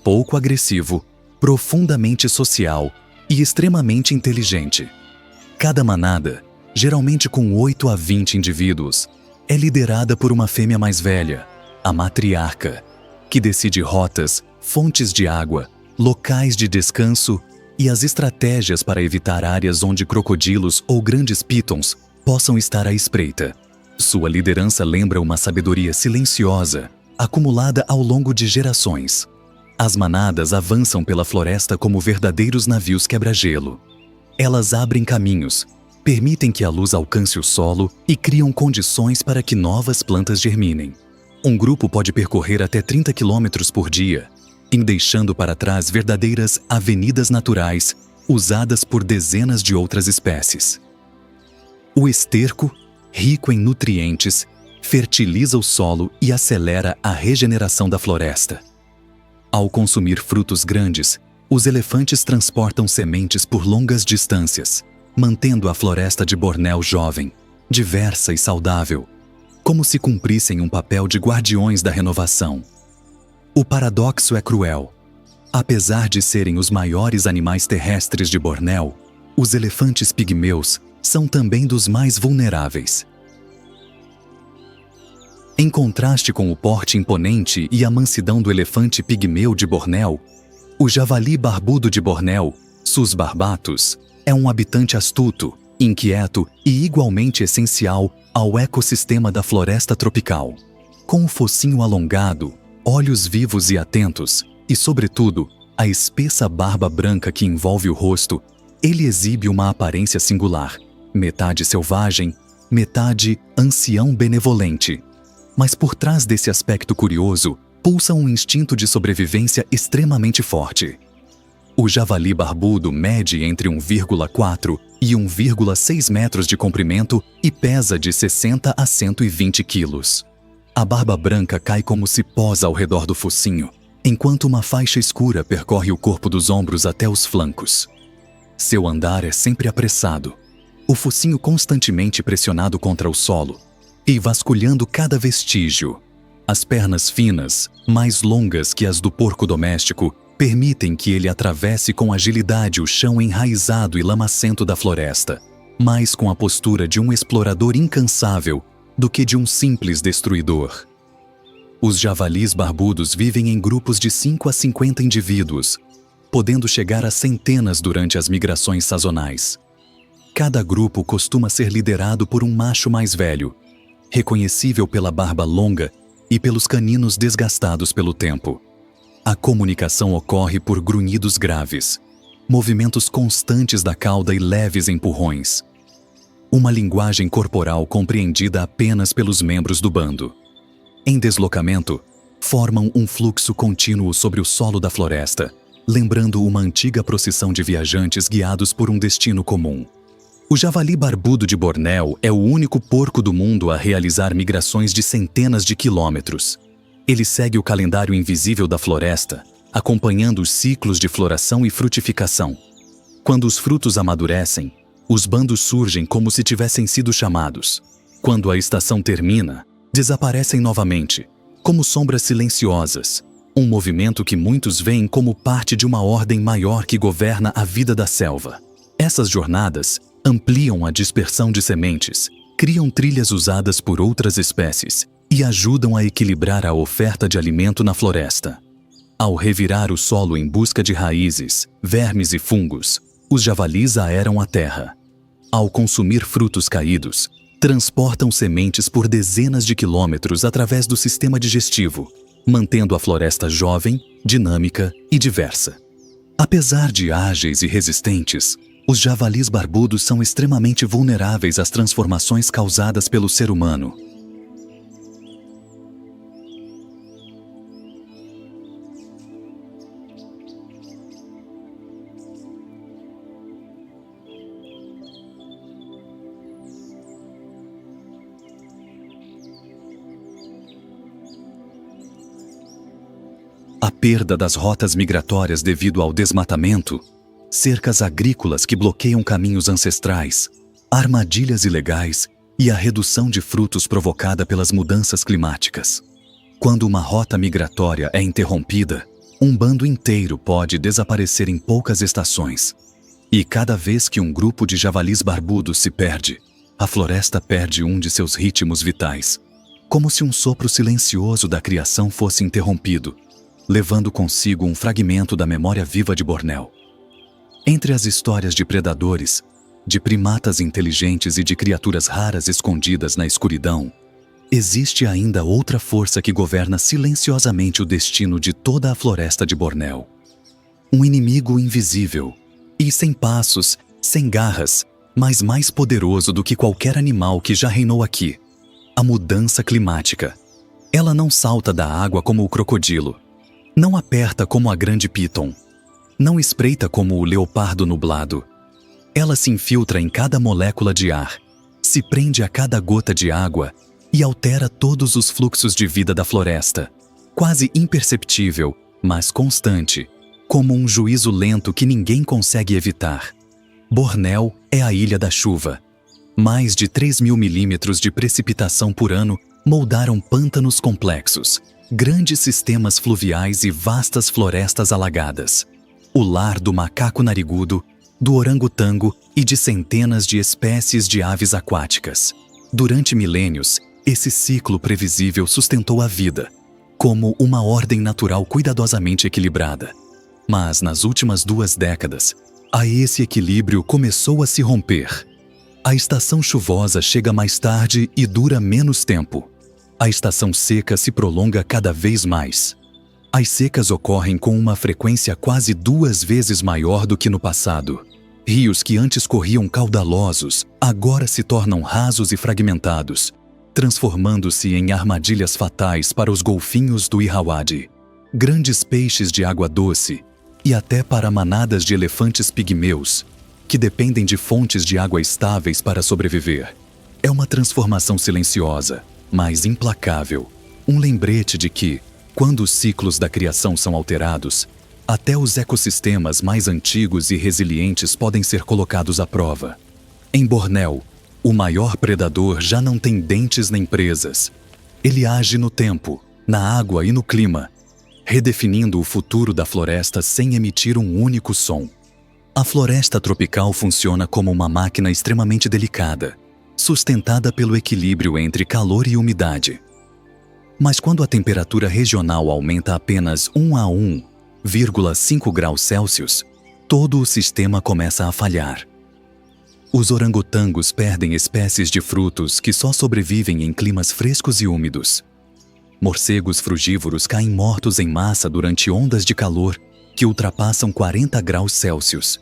Pouco agressivo, profundamente social e extremamente inteligente. Cada manada, geralmente com 8 a 20 indivíduos. É liderada por uma fêmea mais velha, a matriarca, que decide rotas, fontes de água, locais de descanso e as estratégias para evitar áreas onde crocodilos ou grandes pítons possam estar à espreita. Sua liderança lembra uma sabedoria silenciosa, acumulada ao longo de gerações. As manadas avançam pela floresta como verdadeiros navios quebra-gelo. Elas abrem caminhos, permitem que a luz alcance o solo e criam condições para que novas plantas germinem. Um grupo pode percorrer até 30 km por dia, deixando para trás verdadeiras avenidas naturais usadas por dezenas de outras espécies. O esterco, rico em nutrientes, fertiliza o solo e acelera a regeneração da floresta. Ao consumir frutos grandes, os elefantes transportam sementes por longas distâncias, mantendo a floresta de Bornéu jovem, diversa e saudável, como se cumprissem um papel de guardiões da renovação. O paradoxo é cruel. Apesar de serem os maiores animais terrestres de Bornéu, os elefantes pigmeus são também dos mais vulneráveis. Em contraste com o porte imponente e a mansidão do elefante pigmeu de Bornéu, o javali barbudo de Bornéu, Sus barbatus, é um habitante astuto, inquieto e igualmente essencial ao ecossistema da floresta tropical. Com o focinho alongado, olhos vivos e atentos, e, sobretudo, a espessa barba branca que envolve o rosto, ele exibe uma aparência singular, metade selvagem, metade ancião benevolente. Mas por trás desse aspecto curioso, pulsa um instinto de sobrevivência extremamente forte. O javali barbudo mede entre 1,4 e 1,6 metros de comprimento e pesa de 60 a 120 quilos. A barba branca cai como cipós ao redor do focinho, enquanto uma faixa escura percorre o corpo dos ombros até os flancos. Seu andar é sempre apressado, o focinho constantemente pressionado contra o solo e vasculhando cada vestígio. As pernas finas, mais longas que as do porco doméstico, permitem que ele atravesse com agilidade o chão enraizado e lamacento da floresta, mais com a postura de um explorador incansável do que de um simples destruidor. Os javalis barbudos vivem em grupos de 5 a 50 indivíduos, podendo chegar a centenas durante as migrações sazonais. Cada grupo costuma ser liderado por um macho mais velho, reconhecível pela barba longa e pelos caninos desgastados pelo tempo. A comunicação ocorre por grunhidos graves, movimentos constantes da cauda e leves empurrões. Uma linguagem corporal compreendida apenas pelos membros do bando. Em deslocamento, formam um fluxo contínuo sobre o solo da floresta, lembrando uma antiga procissão de viajantes guiados por um destino comum. O javali barbudo de Bornéu é o único porco do mundo a realizar migrações de centenas de quilômetros. Ele segue o calendário invisível da floresta, acompanhando os ciclos de floração e frutificação. Quando os frutos amadurecem, os bandos surgem como se tivessem sido chamados. Quando a estação termina, desaparecem novamente, como sombras silenciosas, um movimento que muitos veem como parte de uma ordem maior que governa a vida da selva. Essas jornadas ampliam a dispersão de sementes, criam trilhas usadas por outras espécies e ajudam a equilibrar a oferta de alimento na floresta. Ao revirar o solo em busca de raízes, vermes e fungos, os javalis aeram a terra. Ao consumir frutos caídos, transportam sementes por dezenas de quilômetros através do sistema digestivo, mantendo a floresta jovem, dinâmica e diversa. Apesar de ágeis e resistentes, os javalis barbudos são extremamente vulneráveis às transformações causadas pelo ser humano. A perda das rotas migratórias devido ao desmatamento, cercas agrícolas que bloqueiam caminhos ancestrais, armadilhas ilegais e a redução de frutos provocada pelas mudanças climáticas. Quando uma rota migratória é interrompida, um bando inteiro pode desaparecer em poucas estações. E cada vez que um grupo de javalis barbudos se perde, a floresta perde um de seus ritmos vitais, como se um sopro silencioso da criação fosse interrompido, levando consigo um fragmento da memória viva de Bornéu. Entre as histórias de predadores, de primatas inteligentes e de criaturas raras escondidas na escuridão, existe ainda outra força que governa silenciosamente o destino de toda a floresta de Bornéu. Um inimigo invisível e sem passos, sem garras, mas mais poderoso do que qualquer animal que já reinou aqui: a mudança climática. Ela não salta da água como o crocodilo, não aperta como a grande píton, não espreita como o leopardo nublado. Ela se infiltra em cada molécula de ar, se prende a cada gota de água e altera todos os fluxos de vida da floresta, quase imperceptível, mas constante, como um juízo lento que ninguém consegue evitar. Bornéu é a Ilha da Chuva. Mais de 3.000 milímetros de precipitação por ano moldaram pântanos complexos, grandes sistemas fluviais e vastas florestas alagadas. O lar do macaco narigudo, do orangotango e de centenas de espécies de aves aquáticas. Durante milênios, esse ciclo previsível sustentou a vida, como uma ordem natural cuidadosamente equilibrada. Mas nas últimas 2 décadas, esse equilíbrio começou a se romper. A estação chuvosa chega mais tarde e dura menos tempo. A estação seca se prolonga cada vez mais. As secas ocorrem com uma frequência quase 2 vezes maior do que no passado. Rios que antes corriam caudalosos, agora se tornam rasos e fragmentados, transformando-se em armadilhas fatais para os golfinhos do Irrawaddy, grandes peixes de água doce e até para manadas de elefantes pigmeus, que dependem de fontes de água estáveis para sobreviver. É uma transformação silenciosa, mas implacável, um lembrete de que, quando os ciclos da criação são alterados, até os ecossistemas mais antigos e resilientes podem ser colocados à prova. Em Bornéu, o maior predador já não tem dentes nem presas. Ele age no tempo, na água e no clima, redefinindo o futuro da floresta sem emitir um único som. A floresta tropical funciona como uma máquina extremamente delicada, sustentada pelo equilíbrio entre calor e umidade. Mas quando a temperatura regional aumenta apenas 1 a 1,5 graus Celsius, todo o sistema começa a falhar. Os orangotangos perdem espécies de frutos que só sobrevivem em climas frescos e úmidos. Morcegos frugívoros caem mortos em massa durante ondas de calor que ultrapassam 40 graus Celsius.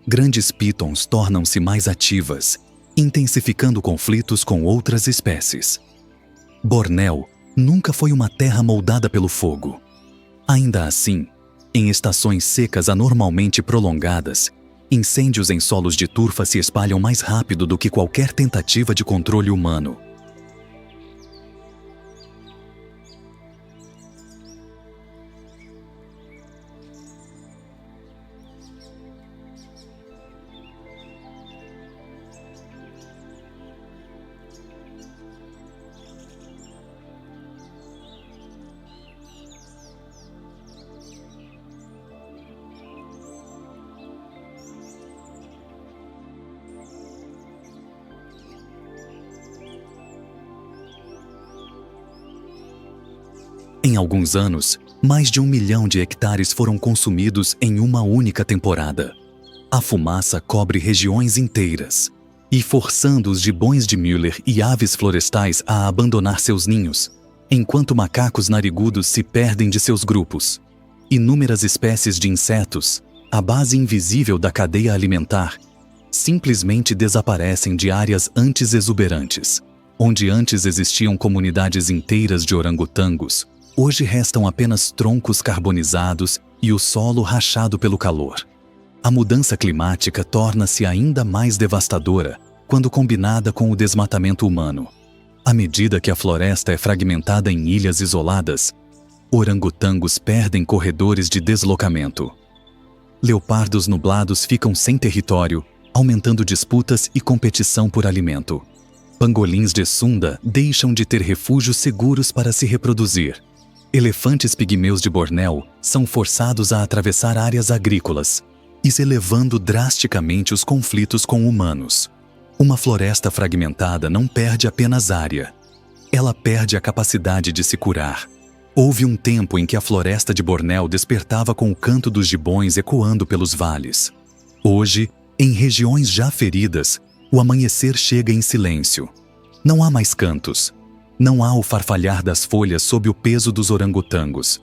Grandes pítons tornam-se mais ativas, intensificando conflitos com outras espécies. Bornéu nunca foi uma terra moldada pelo fogo. Ainda assim, em estações secas anormalmente prolongadas, incêndios em solos de turfa se espalham mais rápido do que qualquer tentativa de controle humano. Em alguns anos, mais de 1 milhão de hectares foram consumidos em uma única temporada. A fumaça cobre regiões inteiras, e forçando os gibões de Müller e aves florestais a abandonar seus ninhos, enquanto macacos narigudos se perdem de seus grupos. Inúmeras espécies de insetos, a base invisível da cadeia alimentar, simplesmente desaparecem de áreas antes exuberantes. Onde antes existiam comunidades inteiras de orangotangos, hoje restam apenas troncos carbonizados e o solo rachado pelo calor. A mudança climática torna-se ainda mais devastadora quando combinada com o desmatamento humano. À medida que a floresta é fragmentada em ilhas isoladas, orangotangos perdem corredores de deslocamento. Leopardos nublados ficam sem território, aumentando disputas e competição por alimento. Pangolins de Sunda deixam de ter refúgios seguros para se reproduzir. Elefantes pigmeus de Bornéu são forçados a atravessar áreas agrícolas, elevando drasticamente os conflitos com humanos. Uma floresta fragmentada não perde apenas área. Ela perde a capacidade de se curar. Houve um tempo em que a floresta de Bornéu despertava com o canto dos gibões ecoando pelos vales. Hoje, em regiões já feridas, o amanhecer chega em silêncio. Não há mais cantos. Não há o farfalhar das folhas sob o peso dos orangotangos.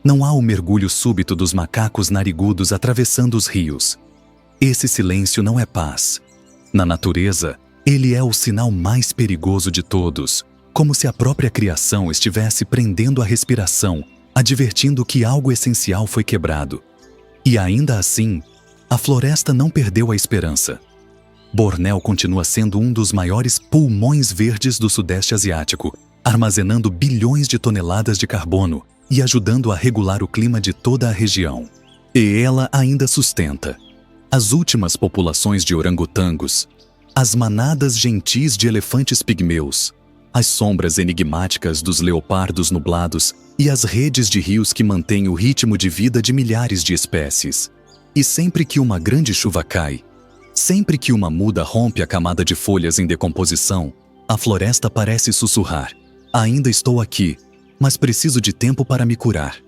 Não há o mergulho súbito dos macacos narigudos atravessando os rios. Esse silêncio não é paz. Na natureza, ele é o sinal mais perigoso de todos, como se a própria criação estivesse prendendo a respiração, advertindo que algo essencial foi quebrado. E ainda assim, a floresta não perdeu a esperança. Bornéu continua sendo um dos maiores pulmões verdes do Sudeste Asiático, armazenando bilhões de toneladas de carbono e ajudando a regular o clima de toda a região. E ela ainda sustenta as últimas populações de orangotangos, as manadas gentis de elefantes pigmeus, as sombras enigmáticas dos leopardos nublados e as redes de rios que mantêm o ritmo de vida de milhares de espécies. E sempre que uma grande chuva cai, sempre que uma muda rompe a camada de folhas em decomposição, a floresta parece sussurrar: ainda estou aqui, mas preciso de tempo para me curar.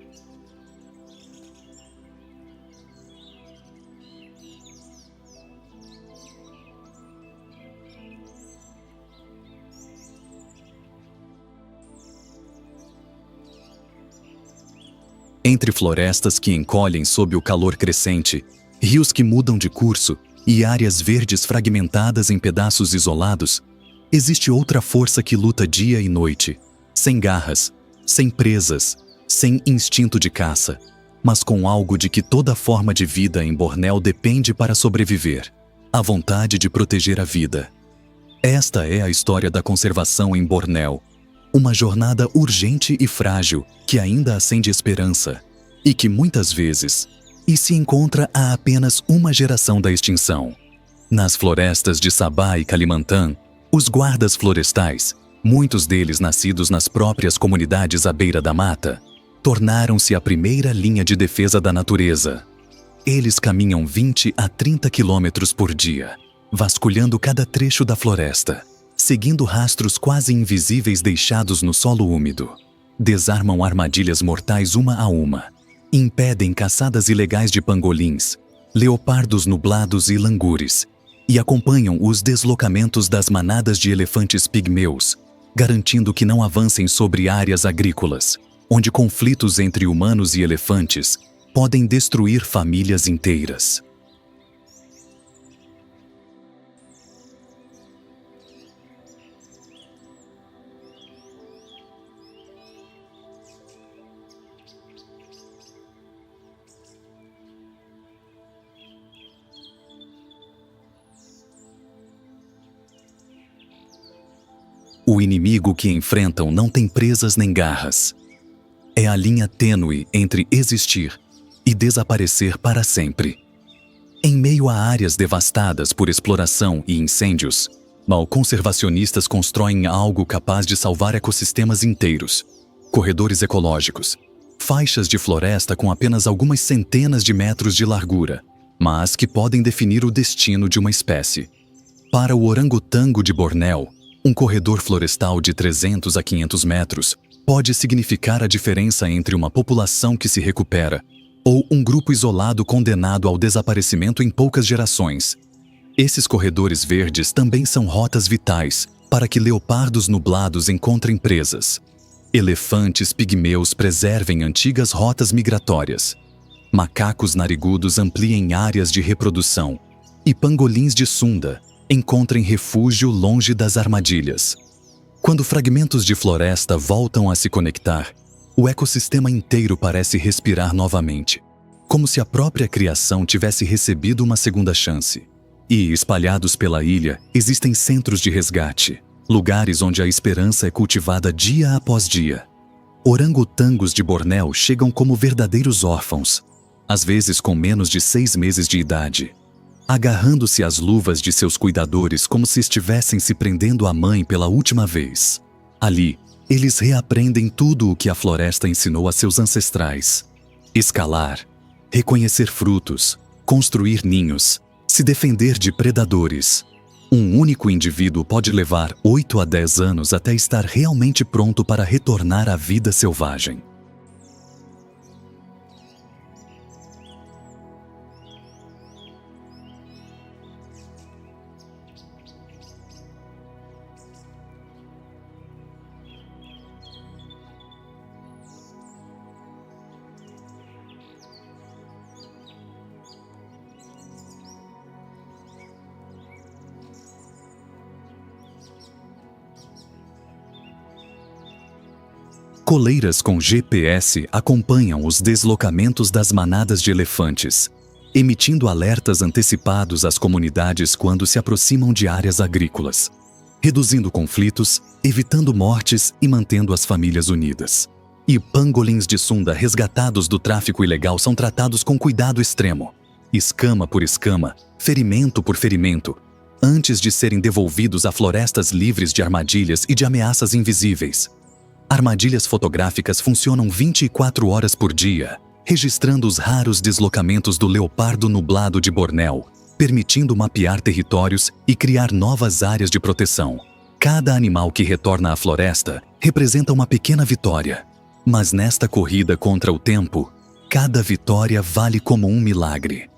Entre florestas que encolhem sob o calor crescente, rios que mudam de curso e áreas verdes fragmentadas em pedaços isolados, existe outra força que luta dia e noite, sem garras, sem presas, sem instinto de caça, mas com algo de que toda forma de vida em Bornéu depende para sobreviver: a vontade de proteger a vida. Esta é a história da conservação em Bornéu. Uma jornada urgente e frágil que ainda acende esperança e que muitas vezes se encontra a apenas uma geração da extinção. Nas florestas de Sabah e Kalimantan, os guardas florestais, muitos deles nascidos nas próprias comunidades à beira da mata, tornaram-se a primeira linha de defesa da natureza. Eles caminham 20 a 30 quilômetros por dia, vasculhando cada trecho da floresta, seguindo rastros quase invisíveis deixados no solo úmido. Desarmam armadilhas mortais uma a uma. Impedem caçadas ilegais de pangolins, leopardos nublados e langures. E acompanham os deslocamentos das manadas de elefantes pigmeus, garantindo que não avancem sobre áreas agrícolas, onde conflitos entre humanos e elefantes podem destruir famílias inteiras. O inimigo que enfrentam não tem presas nem garras. É a linha tênue entre existir e desaparecer para sempre. Em meio a áreas devastadas por exploração e incêndios, conservacionistas constroem algo capaz de salvar ecossistemas inteiros, corredores ecológicos, faixas de floresta com apenas algumas centenas de metros de largura, mas que podem definir o destino de uma espécie. Para o orangotango de Bornéu, um corredor florestal de 300 a 500 metros pode significar a diferença entre uma população que se recupera ou um grupo isolado condenado ao desaparecimento em poucas gerações. Esses corredores verdes também são rotas vitais para que leopardos nublados encontrem presas, elefantes pigmeus preservem antigas rotas migratórias, macacos narigudos ampliem áreas de reprodução e pangolins de Sunda encontrem refúgio longe das armadilhas. Quando fragmentos de floresta voltam a se conectar, o ecossistema inteiro parece respirar novamente, como se a própria criação tivesse recebido uma segunda chance. E, espalhados pela ilha, existem centros de resgate, lugares onde a esperança é cultivada dia após dia. Orangotangos de Bornéu chegam como verdadeiros órfãos, às vezes com menos de 6 meses de idade, agarrando-se às luvas de seus cuidadores como se estivessem se prendendo à mãe pela última vez. Ali, eles reaprendem tudo o que a floresta ensinou a seus ancestrais: escalar, reconhecer frutos, construir ninhos, se defender de predadores. Um único indivíduo pode levar 8 a 10 anos até estar realmente pronto para retornar à vida selvagem. Coleiras com GPS acompanham os deslocamentos das manadas de elefantes, emitindo alertas antecipados às comunidades quando se aproximam de áreas agrícolas, reduzindo conflitos, evitando mortes e mantendo as famílias unidas. E pangolins de Sunda resgatados do tráfico ilegal são tratados com cuidado extremo, escama por escama, ferimento por ferimento, antes de serem devolvidos a florestas livres de armadilhas e de ameaças invisíveis. Armadilhas fotográficas funcionam 24 horas por dia, registrando os raros deslocamentos do leopardo nublado de Bornéu, permitindo mapear territórios e criar novas áreas de proteção. Cada animal que retorna à floresta representa uma pequena vitória. Mas nesta corrida contra o tempo, cada vitória vale como um milagre.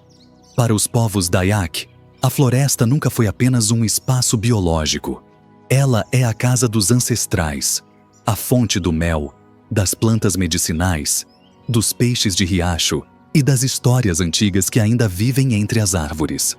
Para os povos Dayak, a floresta nunca foi apenas um espaço biológico. Ela é a casa dos ancestrais, a fonte do mel, das plantas medicinais, dos peixes de riacho e das histórias antigas que ainda vivem entre as árvores.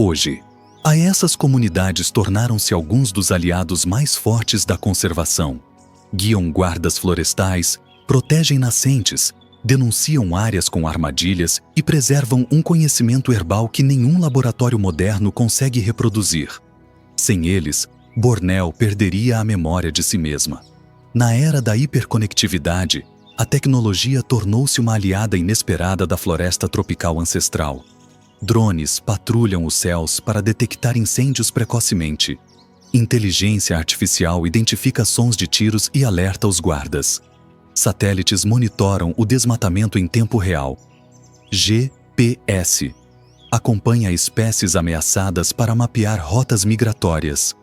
Hoje, a essas comunidades tornaram-se alguns dos aliados mais fortes da conservação. Guiam guardas florestais, protegem nascentes, denunciam áreas com armadilhas e preservam um conhecimento herbal que nenhum laboratório moderno consegue reproduzir. Sem eles, Bornéu perderia a memória de si mesma. Na era da hiperconectividade, a tecnologia tornou-se uma aliada inesperada da floresta tropical ancestral. Drones patrulham os céus para detectar incêndios precocemente. Inteligência artificial identifica sons de tiros e alerta os guardas. Satélites monitoram o desmatamento em tempo real. GPS acompanha espécies ameaçadas para mapear rotas migratórias.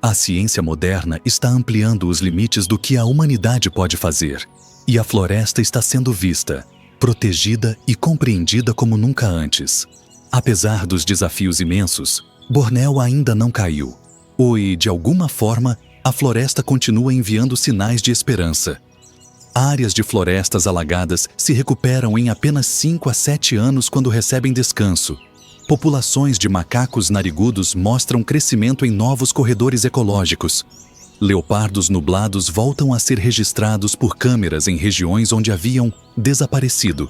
A ciência moderna está ampliando os limites do que a humanidade pode fazer, e a floresta está sendo vista, protegida e compreendida como nunca antes. Apesar dos desafios imensos, Bornéu ainda não caiu. E, de alguma forma, a floresta continua enviando sinais de esperança. Áreas de florestas alagadas se recuperam em apenas 5 a 7 anos quando recebem descanso. Populações de macacos narigudos mostram crescimento em novos corredores ecológicos. Leopardos nublados voltam a ser registrados por câmeras em regiões onde haviam desaparecido.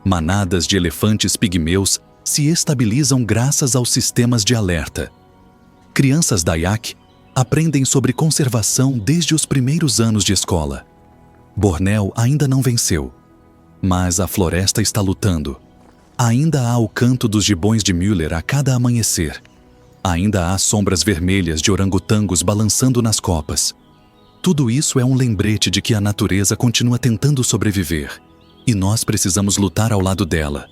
Manadas de elefantes pigmeus se estabilizam graças aos sistemas de alerta. Crianças Dayak aprendem sobre conservação desde os primeiros anos de escola. Bornéu ainda não venceu, mas a floresta está lutando. Ainda há o canto dos gibões de Müller a cada amanhecer. Ainda há sombras vermelhas de orangotangos balançando nas copas. Tudo isso é um lembrete de que a natureza continua tentando sobreviver. E nós precisamos lutar ao lado dela.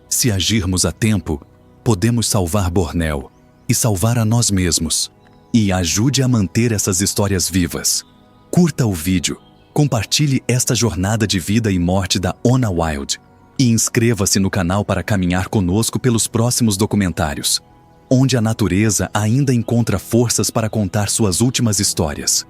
Se agirmos a tempo, podemos salvar Bornéu e salvar a nós mesmos. E ajude a manter essas histórias vivas. Curta o vídeo, compartilhe esta jornada de vida e morte da Ona Wild e inscreva-se no canal para caminhar conosco pelos próximos documentários, onde a natureza ainda encontra forças para contar suas últimas histórias.